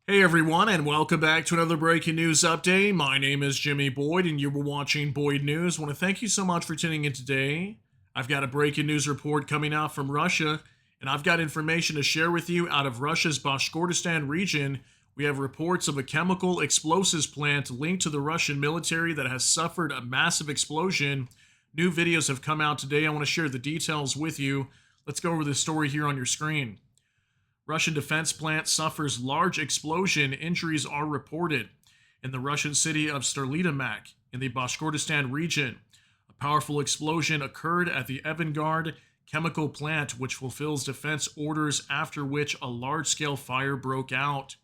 Hey everyone, and welcome back to another breaking news update. My name is Jimmy Boyd, and you were watching Boyd News. I want to thank you so much for tuning in today. I've got a breaking news report coming out from Russia, and I've got information to share with you out of Russia's Bashkortostan region. We have reports of a chemical explosives plant linked to the Russian military that has suffered a massive explosion. New videos have come out today. I want to share the details with you. Let's go over this story here on your screen. Russian defense plant suffers large explosion. Injuries are reported in the Russian city of Sterlitamak in the Bashkortostan region. A powerful explosion occurred at the Evangard chemical plant, which fulfills defense orders, after which a large-scale fire broke out.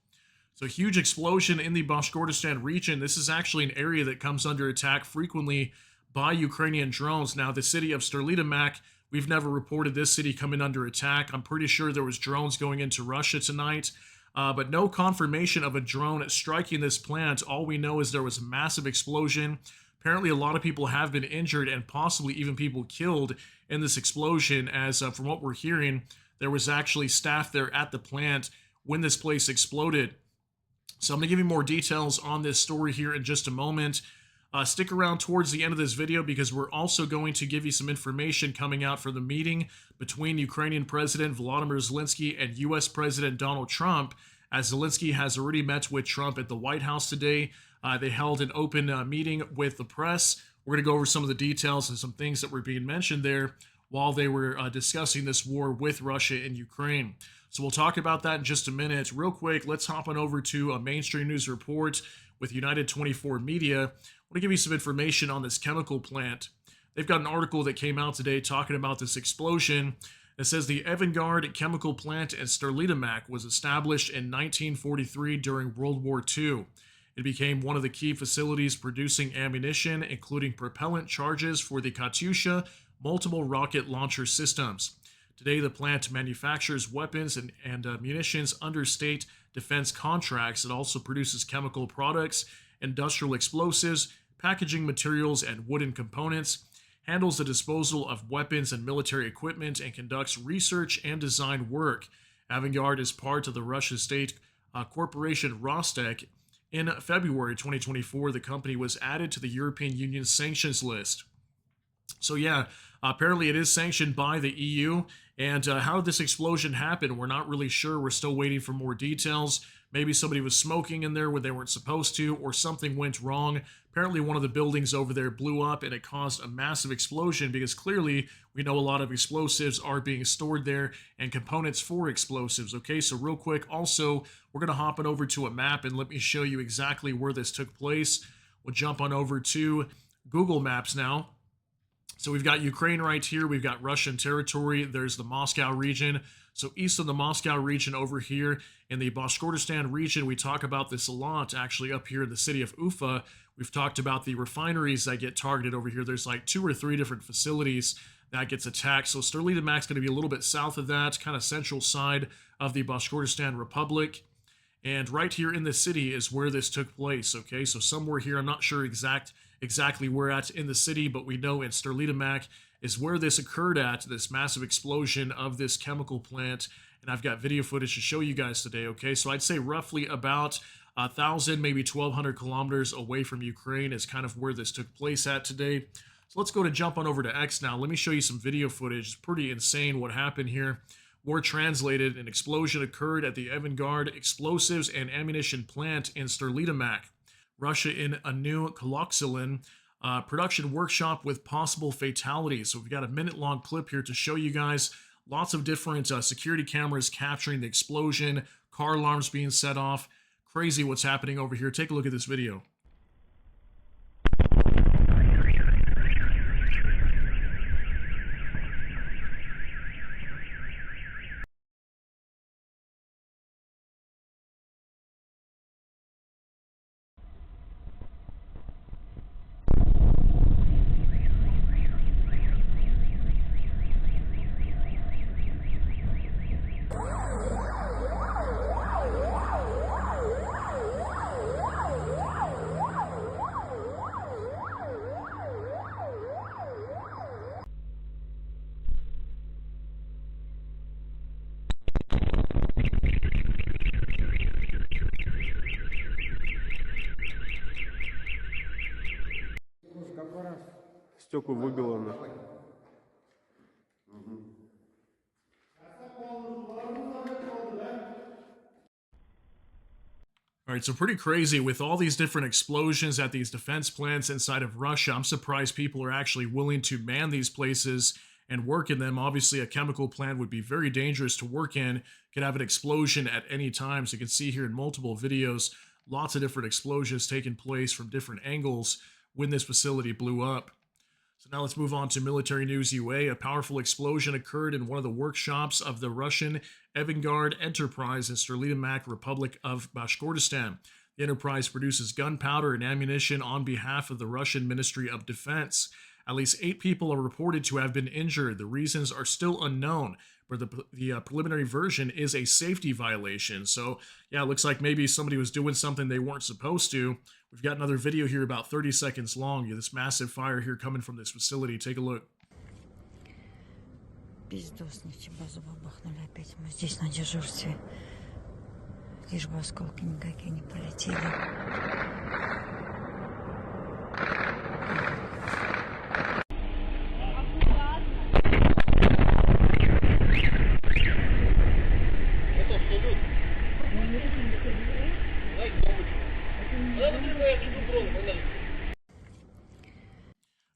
So, huge explosion in the Bashkortostan region. This is actually an area that comes under attack frequently by Ukrainian drones. Now, the city of Sterlitamak, we've never reported this city coming under attack. I'm pretty sure there was drones going into Russia tonight, but no confirmation of a drone striking this plant. All we know is there was a massive explosion. Apparently, a lot of people have been injured and possibly even people killed in this explosion, as from what we're hearing, there was actually staff there at the plant when this place exploded. So I'm going to give you more details on this story here in just a moment. Stick around towards the end of this video because we're also going to give you some information coming out from the meeting between Ukrainian President Volodymyr Zelensky and U.S. President Donald Trump, as Zelensky has already met with Trump at the White House today. They held an open meeting with the press. We're going to go over some of the details and some things that were being mentioned there while they were discussing this war with Russia and Ukraine. So we'll talk about that in just a minute. Real quick, let's hop on over to a mainstream news report with United 24 Media. I want to give you some information on this chemical plant. They've got an article that came out today talking about this explosion. It says the Evangard chemical plant in Sterlitamak was established in 1943 during World War II. It became one of the key facilities producing ammunition, including propellant charges for the Katyusha multiple rocket launcher systems. Today, the plant manufactures weapons and munitions under state defense contracts. It also produces chemical products, industrial explosives, packaging materials, and wooden components, handles the disposal of weapons and military equipment, and conducts research and design work. Avangard is part of the Russian state corporation Rostec. In February 2024, the company was added to the European Union's sanctions list. So yeah, apparently it is sanctioned by the EU. And how did this explosion happen? We're not really sure. We're still waiting for more details. Maybe somebody was smoking in there when they weren't supposed to, or something went wrong. Apparently one of the buildings over there blew up and it caused a massive explosion, because clearly we know a lot of explosives are being stored there and components for explosives. Okay, so real quick, also, we're going to hop on over to a map and let me show you exactly where this took place. We'll jump on over to Google Maps now. So we've got Ukraine right here. We've got Russian territory. There's the Moscow region. So east of the Moscow region over here in the Bashkortostan region, we talk about this a lot, actually, up here in the city of Ufa. We've talked about the refineries that get targeted over here. There's like 2 or 3 different facilities that gets attacked. So Sterlitamak's going to be a little bit south of that, kind of central side of the Bashkortostan Republic. And right here in the city is where this took place, okay? So somewhere here, I'm not sure exactly where at in the city, but we know in Sterlitamak is where this occurred at, this massive explosion of this chemical plant. And I've got video footage to show you guys today, okay? So I'd say roughly about 1,000, maybe 1,200 kilometers away from Ukraine is kind of where this took place at today. So let's go to jump on over to X now. Let me show you some video footage. It's pretty insane what happened here. More translated, an explosion occurred at the Evangard explosives and ammunition plant in Sterlitamak, Russia, in a new Koloxylin production workshop with possible fatalities. So we've got a minute-long clip here to show you guys. Lots of different security cameras capturing the explosion, car alarms being set off. Crazy what's happening over here. Take a look at this video. Стекла выбило. All right, so pretty crazy with all these different explosions at these defense plants inside of Russia. I'm surprised people are actually willing to man these places and work in them. Obviously, a chemical plant would be very dangerous to work in, could have an explosion at any time. So you can see here in multiple videos, lots of different explosions taking place from different angles when this facility blew up. So now let's move on to military news UA. A powerful explosion occurred in one of the workshops of the Russian Evangard Enterprise in Sterlitamak Republic of Bashkortostan. The enterprise produces gunpowder and ammunition on behalf of the Russian Ministry of Defense. At least 8 people are reported to have been injured. The reasons are still unknown, but the preliminary version is a safety violation. So, yeah, it looks like maybe somebody was doing something they weren't supposed to. We've got another video here about 30 seconds long. This massive fire here coming from this facility. Take a look. Пиздосники базу бабахнули опять. Мы здесь на дежурстве. Лишь бы осколки никакие не полетели.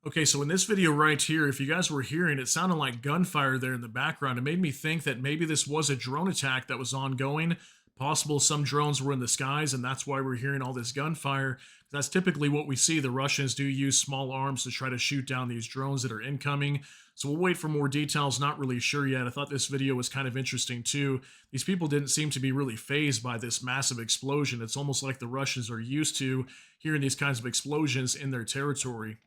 Okay, so in this video right here, if you guys were hearing, it sounded like gunfire there in the background. It made me think that maybe this was a drone attack that was ongoing. Possible some drones were in the skies, and that's why we're hearing all this gunfire. That's typically what we see. The Russians do use small arms to try to shoot down these drones that are incoming. So we'll wait for more details. Not really sure yet. I thought this video was kind of interesting too. These people didn't seem to be really fazed by this massive explosion. It's almost like the Russians are used to hearing these kinds of explosions in their territory.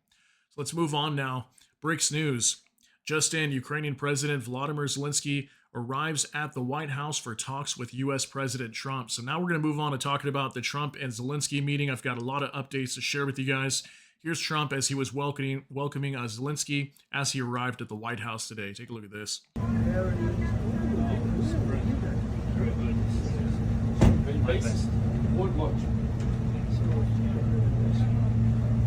So let's move on now. BRICS news. Just in, Ukrainian President Volodymyr Zelensky arrives at the White House for talks with U.S. President Trump. So now we're going to move on to talking about the Trump and Zelensky meeting. I've got a lot of updates to share with you guys. Here's Trump as he was welcoming Zelensky as he arrived at the White House today. Take a look at this.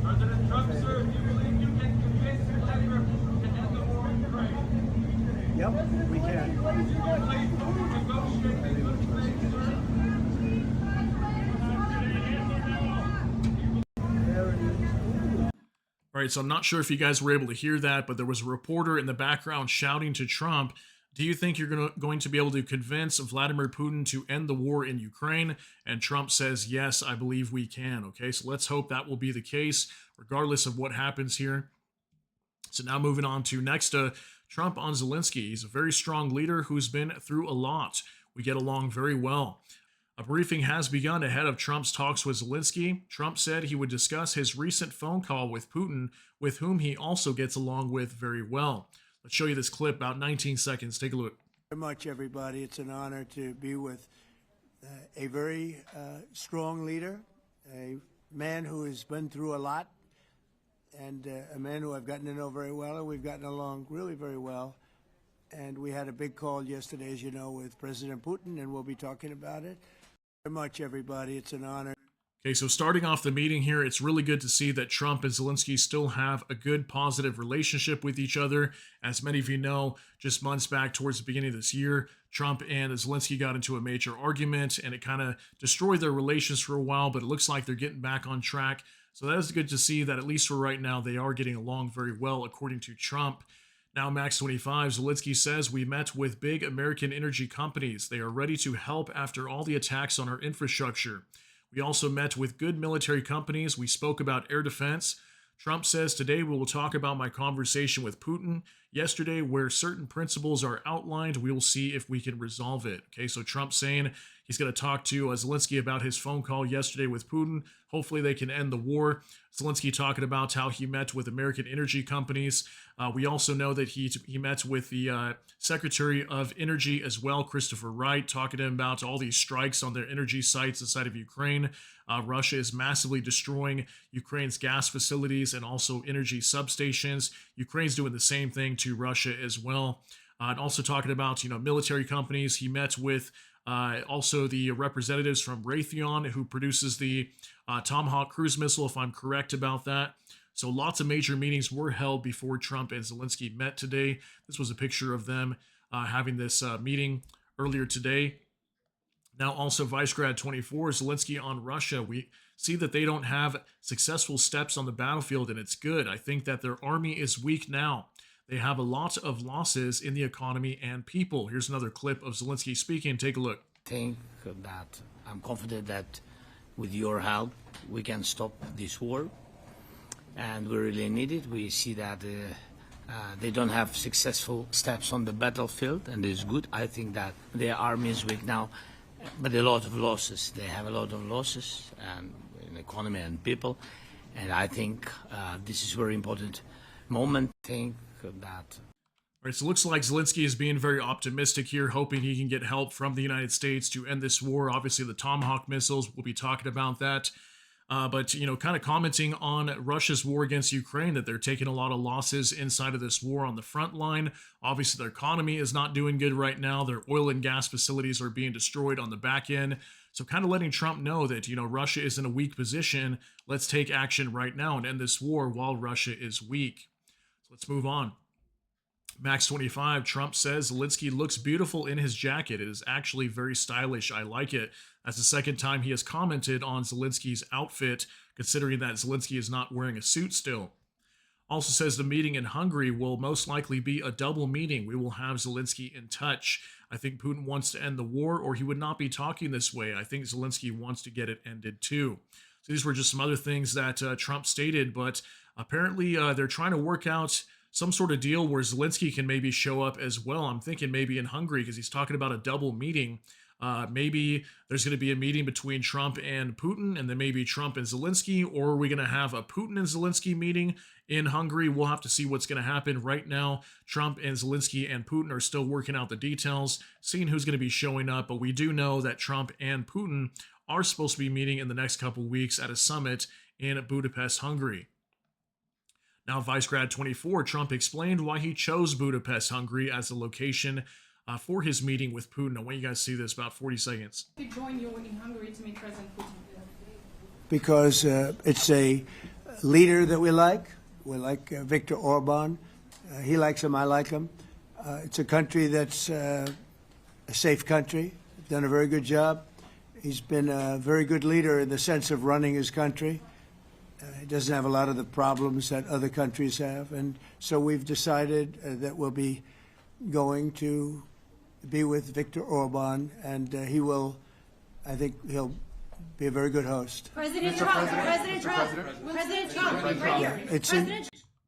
President Trump, sir, do you believe you can convince your neighbor to end the war in Ukraine? Yep, we can. All right, so I'm not sure if you guys were able to hear that, but there was a reporter in the background shouting to Trump, do you think you're going to be able to convince Vladimir Putin to end the war in Ukraine? And Trump says, yes, I believe we can. Okay, so let's hope that will be the case, regardless of what happens here. So now moving on to next, Trump on Zelensky. He's a very strong leader who's been through a lot. We get along very well. A briefing has begun ahead of Trump's talks with Zelensky. Trump said he would discuss his recent phone call with Putin, with whom he also gets along with very well. Let's show you this clip, about 19 seconds. Take a look. Very much, everybody. It's an honor to be with a very strong leader, a man who has been through a lot, and a man who I've gotten to know very well, and we've gotten along really very well. And we had a big call yesterday, as you know, with President Putin, and we'll be talking about it. Very much, everybody. It's an honor. Okay, so starting off the meeting here, it's really good to see that Trump and Zelensky still have a good, positive relationship with each other. As many of you know, just months back towards the beginning of this year, Trump and Zelensky got into a major argument, and it kind of destroyed their relations for a while, but it looks like they're getting back on track. So that is good to see that at least for right now, they are getting along very well, according to Trump. Now, Max 25, Zelensky says, we met with big American energy companies. They are ready to help after all the attacks on our infrastructure. We also met with good military companies. We spoke about air defense. Trump says, today we will talk about my conversation with Putin yesterday, where certain principles are outlined. We will see if we can resolve it. Okay, so Trump saying he's going to talk to Zelensky about his phone call yesterday with Putin. Hopefully they can end the war. Zelensky talking about how he met with American energy companies. We also know that he met with the Secretary of Energy as well, Christopher Wright, talking to him about all these strikes on their energy sites inside of Ukraine. Russia is massively destroying Ukraine's gas facilities and also energy substations. Ukraine's doing the same thing to Russia as well. And also talking about, military companies. He met with also the representatives from Raytheon, who produces the Tomahawk cruise missile, if I'm correct about that. So lots of major meetings were held before Trump and Zelensky met today. This was a picture of them having this meeting earlier today. Now, also, Vicegrad 24, Zelensky on Russia. We see that they don't have successful steps on the battlefield, and it's good. I think that their army is weak now. They have a lot of losses in the economy and people. Here's another clip of Zelensky speaking. Take a look. I think that I'm confident that with your help, we can stop this war. And we really need it. We see that they don't have successful steps on the battlefield, and it's good. I think that their army is weak now, but a lot of losses. They have a lot of losses and in economy and people, and I think this is a very important moment. I think that. All right, so it looks like Zelensky is being very optimistic here, hoping he can get help from the United States to end this war. Obviously, the Tomahawk missiles, we'll be talking about that. But, kind of commenting on Russia's war against Ukraine, that they're taking a lot of losses inside of this war on the front line. Obviously, their economy is not doing good right now. Their oil and gas facilities are being destroyed on the back end. So kind of letting Trump know that, Russia is in a weak position. Let's take action right now and end this war while Russia is weak. So let's move on. Max 25, Trump says Zelensky looks beautiful in his jacket. It is actually very stylish. I like it. That's the second time he has commented on Zelensky's outfit, considering that Zelensky is not wearing a suit still. Also says the meeting in Hungary will most likely be a double meeting. We will have Zelensky in touch. I think Putin wants to end the war, or he would not be talking this way. I think Zelensky wants to get it ended too. So these were just some other things that Trump stated, but apparently they're trying to work out some sort of deal where Zelensky can maybe show up as well. I'm thinking maybe in Hungary, because he's talking about a double meeting. Maybe there's going to be a meeting between Trump and Putin, and then maybe Trump and Zelensky, or are we going to have a Putin and Zelensky meeting in Hungary? We'll have to see what's going to happen. Right now, Trump and Zelensky and Putin are still working out the details, seeing who's going to be showing up, but we do know that Trump and Putin are supposed to be meeting in the next couple weeks at a summit in Budapest, Hungary. Now, Vicegrad 24, Trump explained why he chose Budapest, Hungary as the location for his meeting with Putin. I want you guys to see this, about 40 seconds. To join you in Hungary to meet President Putin? Because it's a leader that we like. We like Viktor Orban. He likes him, I like him. It's a country that's a safe country. Done a very good job. He's been a very good leader in the sense of running his country. He doesn't have a lot of the problems that other countries have. And so we've decided that we'll be going to be with Viktor Orban, and I think he'll be a very good host. President Trump, President Trump, right here. Okay,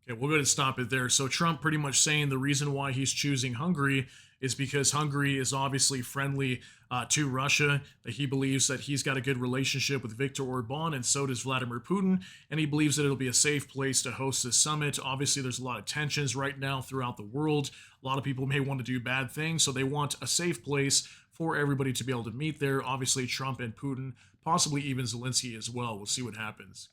we're going to stop it there. So Trump pretty much saying the reason why he's choosing Hungary is because Hungary is obviously friendly to Russia, that he believes that he's got a good relationship with Viktor Orban, and so does Vladimir Putin, and he believes that it'll be a safe place to host this summit. Obviously, there's a lot of tensions right now throughout the world. A lot of people may want to do bad things, so they want a safe place for everybody to be able to meet there. Obviously, Trump and Putin, possibly even Zelensky as well. We'll see what happens.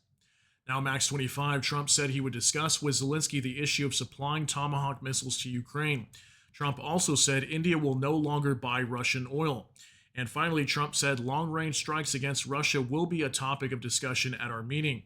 Now, Max 25, Trump said he would discuss with Zelensky the issue of supplying Tomahawk missiles to Ukraine. Trump also said India will no longer buy Russian oil. And finally, Trump said long-range strikes against Russia will be a topic of discussion at our meeting.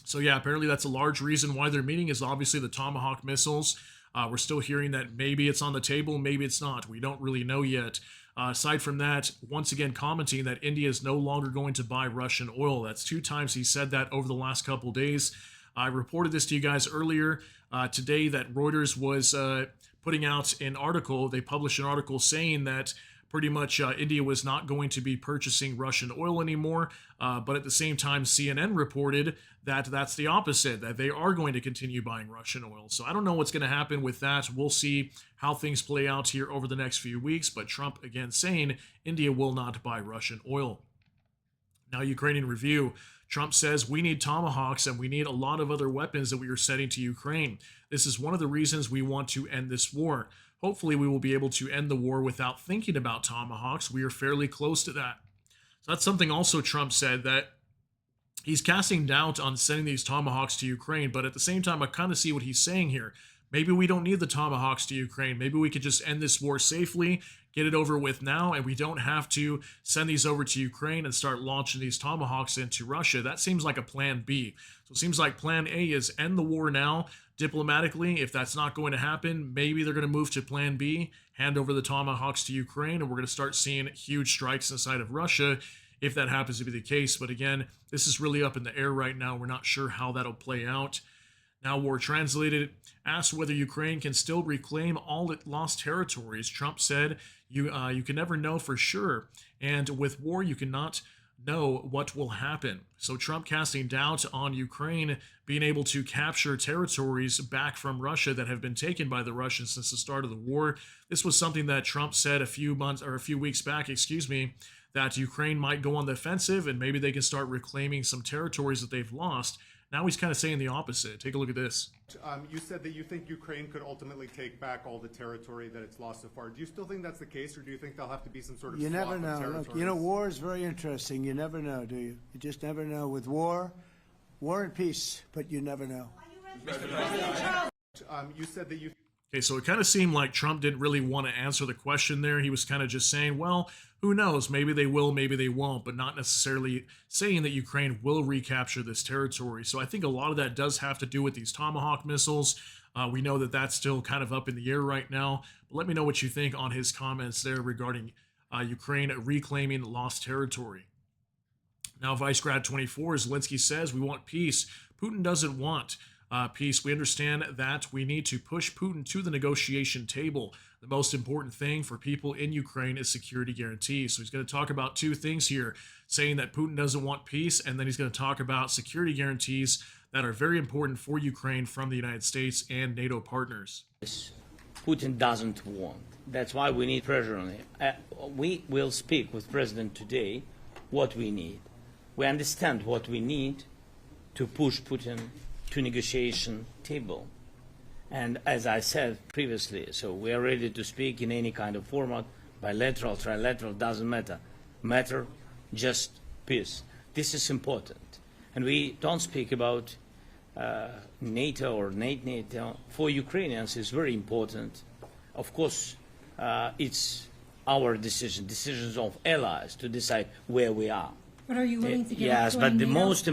So yeah, apparently that's a large reason why they're meeting is obviously the Tomahawk missiles. We're still hearing that maybe it's on the table, maybe it's not. We don't really know yet. Aside from that, once again commenting that India is no longer going to buy Russian oil. That's 2 times he said that over the last couple days. I reported this to you guys earlier today that Reuters was putting out an article. They published an article saying that pretty much India was not going to be purchasing Russian oil anymore. But at the same time, CNN reported that that's the opposite, that they are going to continue buying Russian oil. So I don't know what's going to happen with that. We'll see how things play out here over the next few weeks. But Trump again saying India will not buy Russian oil. Now, Ukrainian Review. Trump says we need Tomahawks and we need a lot of other weapons that we are sending to Ukraine. This is one of the reasons we want to end this war. Hopefully we will be able to end the war without thinking about Tomahawks. We are fairly close to that. So that's something also Trump said, that he's casting doubt on sending these Tomahawks to Ukraine, but at the same time, I kind of see what he's saying here. maybe we don't need the Tomahawks to Ukraine. Maybe we could just end this war safely, get it over with now, and we don't have to send these over to Ukraine and start launching these Tomahawks into Russia. That seems like a plan B. So it seems like plan A is end the war now diplomatically. If that's not going to happen, maybe they're going to move to plan B, hand over the Tomahawks to Ukraine, and we're going to start seeing huge strikes inside of Russia if that happens to be the case. But again, this is really up in the air right now. We're not sure how that'll play out. Now, War Translated asked whether Ukraine can still reclaim all it lost territories. Trump said, you can never know for sure. And with war, you cannot know what will happen. So Trump casting doubt on Ukraine being able to capture territories back from Russia that have been taken by the Russians since the start of the war. This was something that Trump said a few weeks back, that Ukraine might go on the offensive and maybe they can start reclaiming some territories that they've lost. Now he's kind of saying the opposite. Take a look at this. You said that you think Ukraine could ultimately take back all the territory that it's lost so far. Do you still think that's the case, or do you think there'll have to be some sort of You swap never of know. territories? Look, war is very interesting. You never know, do you? You just never know. With war and peace, but you never know. You said that you... Okay, so it kind of seemed like Trump didn't really want to answer the question there. He was kind of just saying, well, who knows? Maybe they will, maybe they won't, but not necessarily saying that Ukraine will recapture this territory. So I think a lot of that does have to do with these Tomahawk missiles. We know that that's still kind of up in the air right now. But let me know what you think on his comments there regarding Ukraine reclaiming lost territory. Now, Vice Grad 24, Zelensky says, we want peace. Putin doesn't want peace. We understand that we need to push Putin to the negotiation table. The most important thing for people in Ukraine is security guarantees. So he's going to talk about two things here, saying that Putin doesn't want peace, and then he's going to talk about security guarantees that are very important for Ukraine from the United States and NATO partners. Putin doesn't want. That's why we need pressure on him. We will speak with President today what we need. We understand what we need to push Putin to negotiation table. And as I said previously, so we are ready to speak in any kind of format, bilateral, trilateral, doesn't matter, just peace. This is important. And we don't speak about NATO or NATO. For Ukrainians, it's very important. Of course, it's our decisions of allies to decide where we are. But are you willing to give Yes, up but joining the NATO? most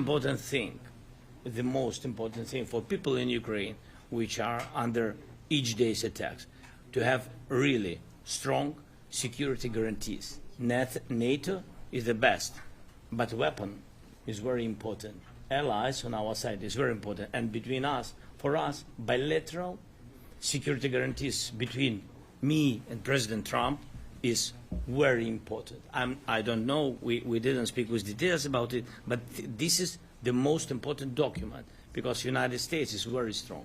important thing for people in Ukraine which are under each day's attacks, to have really strong security guarantees. NATO is the best, but weapon is very important. Allies on our side is very important. And between us, for us, bilateral security guarantees between me and President Trump is very important. I don't know, we didn't speak with details about it, but this is the most important document because the United States is very strong.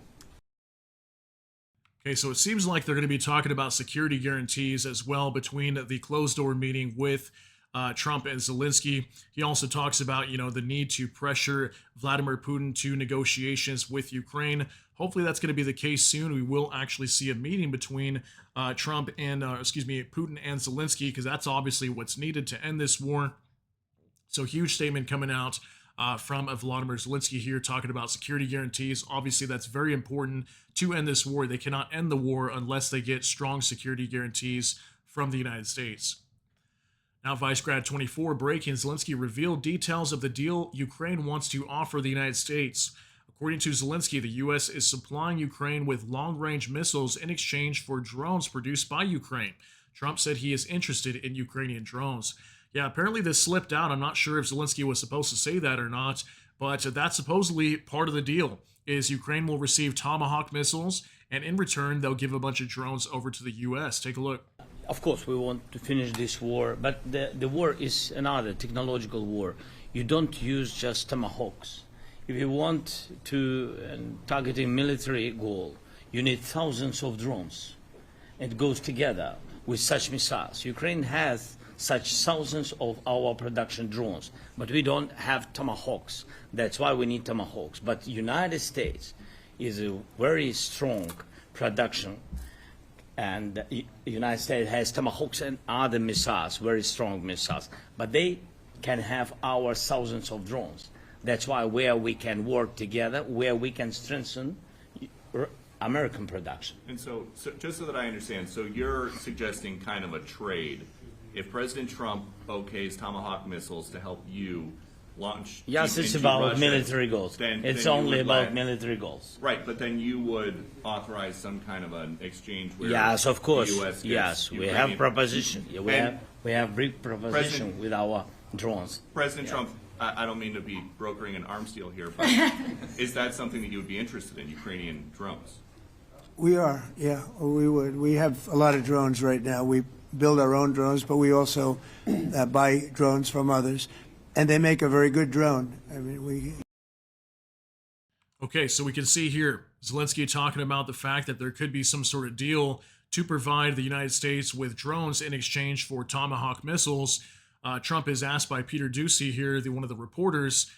Okay, so it seems like they're going to be talking about security guarantees as well between the closed-door meeting with Trump and Zelensky. He also talks about, the need to pressure Vladimir Putin to negotiations with Ukraine. Hopefully that's going to be the case soon. We will actually see a meeting between Putin and Zelensky, because that's obviously what's needed to end this war. So huge statement coming out from Vladimir Zelensky here, talking about security guarantees. Obviously, that's very important to end this war. They cannot end the war unless they get strong security guarantees from the United States. Now, Vice Grad 24, breaking, Zelensky revealed details of the deal Ukraine wants to offer the United States. According to Zelensky, the U.S. is supplying Ukraine with long-range missiles in exchange for drones produced by Ukraine. Trump said he is interested in Ukrainian drones. Yeah, apparently this slipped out. I'm not sure if Zelensky was supposed to say that or not, but that's supposedly part of the deal, is Ukraine will receive Tomahawk missiles, and in return, they'll give a bunch of drones over to the U.S. Take a look. Of course, we want to finish this war, but the war is another technological war. You don't use just Tomahawks. If you want to target a military goal, you need thousands of drones. It goes together with such missiles. Ukraine has such thousands of our production drones, but we don't have Tomahawks. That's why we need Tomahawks. But the United States is a very strong production, and the United States has Tomahawks and other missiles, very strong missiles, but they can have our thousands of drones. That's why where we can work together, where we can strengthen American production. And so just so that I understand, so you're suggesting kind of a trade. If President Trump okays Tomahawk missiles to help you launch, Yes, it's into about Russia, military goals. It's you only would about let- military goals. Right, but then you would authorize some kind of an exchange where Yes, of course. the U.S. gets Yes, we Ukrainian- have proposition. Yeah, And we have big proposition President- with our drones. President Trump, I don't mean to be brokering an arms deal here, but is that something that you would be interested in, Ukrainian drones? We are, yeah, we would. We have a lot of drones right now. We build our own drones, but we also buy drones from others, and they make a very good drone. I mean, we. Okay, so we can see here Zelensky talking about the fact that there could be some sort of deal to provide the United States with drones in exchange for Tomahawk missiles. Trump is asked by Peter Doocy here, one of the reporters,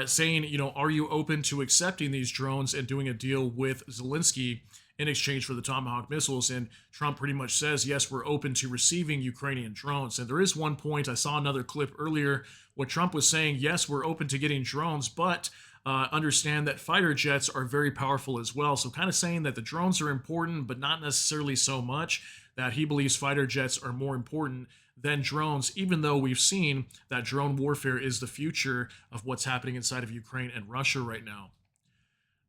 saying, are you open to accepting these drones and doing a deal with Zelensky in exchange for the Tomahawk missiles? And Trump pretty much says, yes, we're open to receiving Ukrainian drones. And there is one point, I saw another clip earlier, what Trump was saying, yes, we're open to getting drones, but understand that fighter jets are very powerful as well. So kind of saying that the drones are important, but not necessarily so much, that he believes fighter jets are more important than drones, even though we've seen that drone warfare is the future of what's happening inside of Ukraine and Russia right now.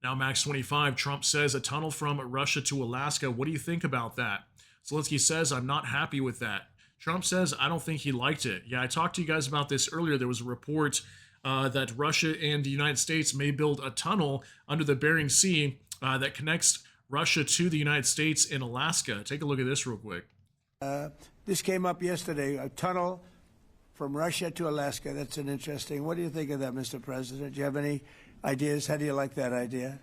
Now, Max 25, Trump says a tunnel from Russia to Alaska. What do you think about that? Zelensky says, I'm not happy with that. Trump says, I don't think he liked it. Yeah, I talked to you guys about this earlier. There was a report that Russia and the United States may build a tunnel under the Bering Sea that connects Russia to the United States in Alaska. Take a look at this real quick. This came up yesterday, a tunnel from Russia to Alaska. That's an interesting. What do you think of that, Mr. President? Do you have any ideas? How do you like that idea?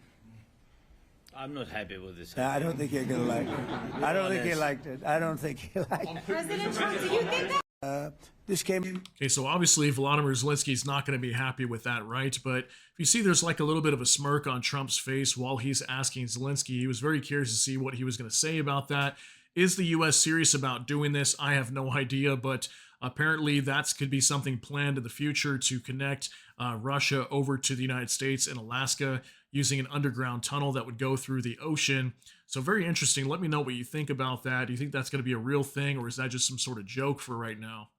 I'm not happy with this. I don't think you're going to like it. I don't think he liked it. I don't think he liked it. President Trump, do you think that? This came. Okay, so obviously Volodymyr Zelensky's not going to be happy with that, right? But if you see there's like a little bit of a smirk on Trump's face while he's asking Zelensky, he was very curious to see what he was going to say about that. Is the U.S. serious about doing this? I have no idea, but apparently that could be something planned in the future to connect Russia over to the United States and Alaska using an underground tunnel that would go through the ocean. So very interesting. Let me know what you think about that. Do you think that's going to be a real thing, or is that just some sort of joke for right now?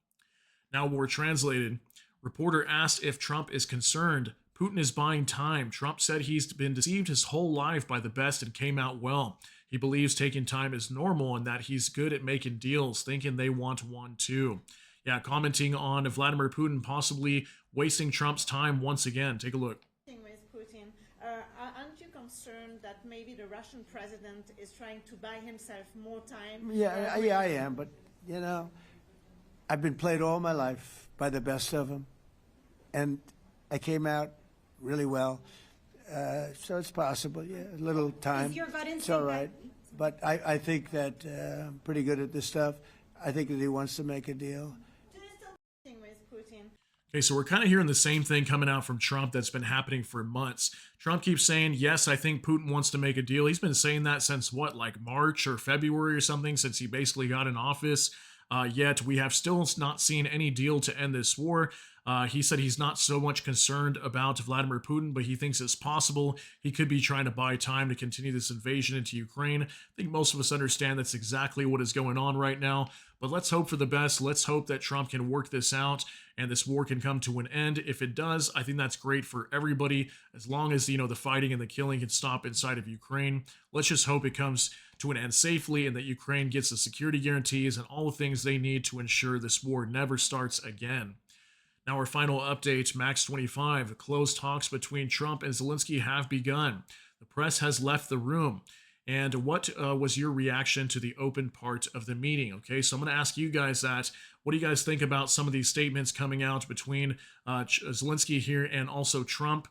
Now, war translated. Reporter asked if Trump is concerned. Putin is buying time. Trump said he's been deceived his whole life by the best and came out well. He believes taking time is normal and that he's good at making deals, thinking they want one too. Yeah, commenting on Vladimir Putin possibly wasting Trump's time once again. Take a look. With Putin, aren't you concerned that maybe the Russian president is trying to buy himself more time? Yeah, I am. But, I've been played all my life by the best of them. And I came out really well. So it's possible, yeah, a little time. Is your gut it's instinct all right. But I think that I'm pretty good at this stuff. I think that he wants to make a deal. With Putin. Okay, so we're kind of hearing the same thing coming out from Trump that's been happening for months. Trump keeps saying, yes, I think Putin wants to make a deal. He's been saying that since what, like March or February or something, since he basically got in office. Yet we have still not seen any deal to end this war. He said he's not so much concerned about Vladimir Putin, but he thinks it's possible he could be trying to buy time to continue this invasion into Ukraine. I think most of us understand that's exactly what is going on right now. But let's hope for the best. Let's hope that Trump can work this out and this war can come to an end. If it does, I think that's great for everybody, as long as, the fighting and the killing can stop inside of Ukraine. Let's just hope it comes to an end safely and that Ukraine gets the security guarantees and all the things they need to ensure this war never starts again. Now, our final update, Max 25, closed talks between Trump and Zelensky have begun. The press has left the room. And what was your reaction to the open part of the meeting? Okay, so I'm going to ask you guys that. What do you guys think about some of these statements coming out between Zelensky here and also Trump?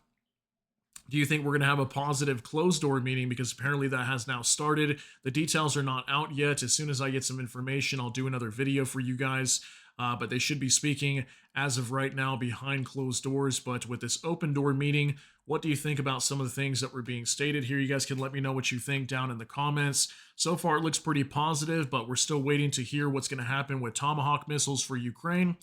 Do you think we're going to have a positive closed-door meeting? Because apparently that has now started. The details are not out yet. As soon as I get some information, I'll do another video for you guys. But they should be speaking as of right now behind closed doors. But with this open door meeting, what do you think about some of the things that were being stated here? You guys can let me know what you think down in the comments. So far, it looks pretty positive, but we're still waiting to hear what's going to happen with Tomahawk missiles for Ukraine.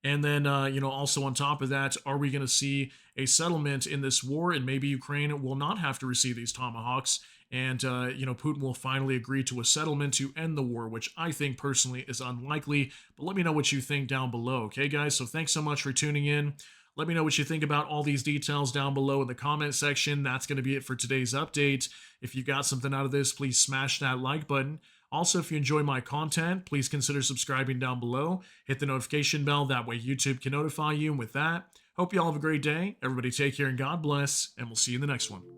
And then, also on top of that, are we going to see a settlement in this war? And maybe Ukraine will not have to receive these Tomahawks. And, Putin will finally agree to a settlement to end the war, which I think personally is unlikely. But let me know what you think down below, okay, guys? So thanks so much for tuning in. Let me know what you think about all these details down below in the comment section. That's going to be it for today's update. If you got something out of this, please smash that like button. Also, if you enjoy my content, please consider subscribing down below. Hit the notification bell. That way YouTube can notify you. And with that, hope you all have a great day. Everybody take care and God bless. And we'll see you in the next one.